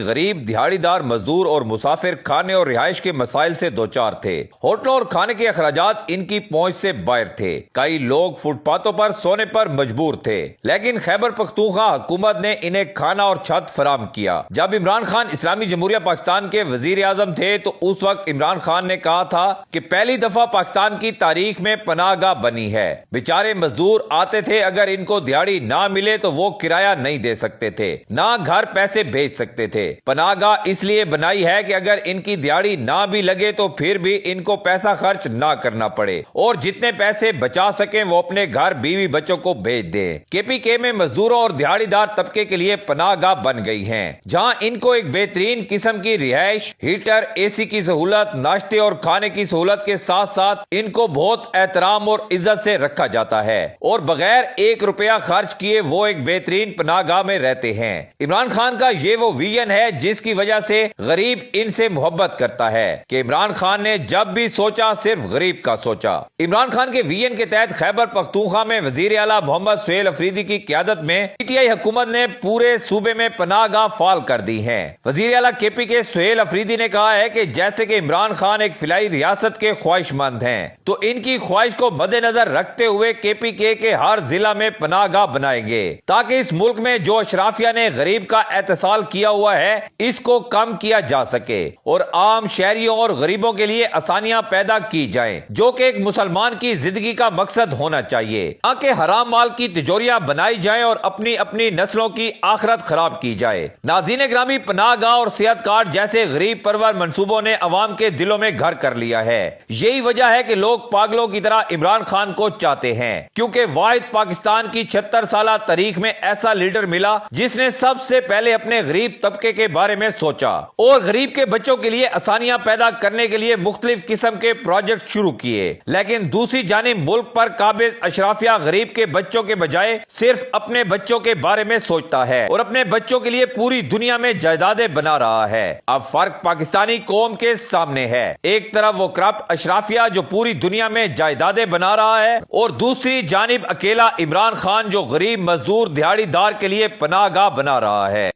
غریب دیہڑی دار مزدور اور مسافر کھانے اور رہائش کے مسائل سے دوچار تھے۔ ہوٹلوں اور کھانے کے اخراجات ان کی پہنچ سے باہر تھے۔ کئی لوگ فٹ پاتھوں پر سونے پر مجبور تھے، لیکن خیبر پختونخوا حکومت نے انہیں کھانا اور چھت فراہم کیا۔ جب عمران خان اسلامی جمہوریہ پاکستان کے وزیر اعظم تھے تو اس وقت عمران خان نے کہا تھا کہ پہلی دفعہ پاکستان کی تاریخ میں پناہ گاہ بنی ہے۔ بیچارے مزدور آتے تھے، اگر ان کو دیہڑی نہ ملے تو وہ کرایہ نہیں دے سکتے تھے، نہ گھر پیسے بھیج سکتے تھے۔ پناہ گاہ اس لیے بنائی ہے کہ اگر ان کی دیہڑی نہ بھی لگے تو پھر بھی ان کو پیسہ خرچ نہ کرنا پڑے اور جتنے پیسے بچا سکیں وہ اپنے گھر بیوی بچوں کو بھیج دیں۔ کے پی کے میں مزدوروں اور دیہڑی دار طبقے کے لیے پناہ گاہ بن گئی ہیں، جہاں ان کو ایک بہترین قسم کی رہائش، ہیٹر، اے سی کی سہولت، ناشتے اور کھانے کی سہولت کے ساتھ ساتھ ان کو بہت احترام اور عزت سے رکھا جاتا ہے اور بغیر ایک روپیہ خرچ کیے وہ ایک بہترین پناہ گاہ میں رہتے ہیں۔ عمران خان کا یہ وہ ویژن ہے جس کی وجہ سے غریب ان سے محبت کرتا ہے کہ عمران خان نے جب بھی سوچا صرف غریب کا سوچا۔ عمران خان کے ویژن کے تحت خیبر پختونخوا میں وزیر اعلیٰ محمد سہیل افریدی کی قیادت میں پی ٹی آئی حکومت نے پورے صوبے میں پناہ گاہ فعال کر دی ہیں۔ وزیر اعلیٰ کے پی کے سہیل افریدی نے کہا ہے کہ جیسے کہ عمران خان ایک فلاحی ریاست کے خواہش مند ہیں تو ان کی خواہش کو مد نظر رکھتے ہوئے کے پی کے ہر ضلع میں پناہ گاہ بنائیں گے تاکہ اس ملک میں جو اشرافیہ نے غریب کا اتصال کیا ہوا ہے اس کو کم کیا جا سکے اور عام شہریوں اور غریبوں کے لیے آسانیاں پیدا کی جائیں، جو کہ ایک مسلمان کی زندگی کا مقصد ہونا چاہیے، تاکہ حرام مال کی تجوریاں بنائی جائیں اور اپنی اپنی نسلوں کی آخرت خراب کی جائے۔ ناظرین گرامی، پناہ گاہ اور صحت کارڈ جیسے غریب پرور منصوبوں نے عوام کے دلوں میں گھر کر لیا ہے۔ یہی وجہ ہے کہ لوگ پاگلوں کی طرح عمران خان کو چاہتے ہیں، کیونکہ واحد پاکستان کی 76 سالہ تاریخ میں ایسا لیڈر ملا جس نے سب سے پہلے اپنے غریب طبقے کے بارے میں سوچا اور غریب کے بچوں کے لیے آسانیاں پیدا کرنے کے لیے مختلف قسم کے پروجیکٹ شروع کیے۔ لیکن دوسری جانب ملک پر قابض اشرافیہ غریب کے بچوں کے بجائے صرف اپنے بچوں کے بارے میں سوچتا ہے اور اپنے بچوں کے لیے پوری دنیا میں جائیدادیں بنا رہا ہے۔ اب فرق پاکستانی قوم کے سامنے ہے، ایک طرف وہ کرپٹ اشرافیہ جو پوری دنیا میں جائیدادیں بنا رہا ہے اور دوسری جانب اکیلا عمران خان جو غریب مزدور دیہڑی دار کے لیے پناہ گاہ بنا رہا ہے۔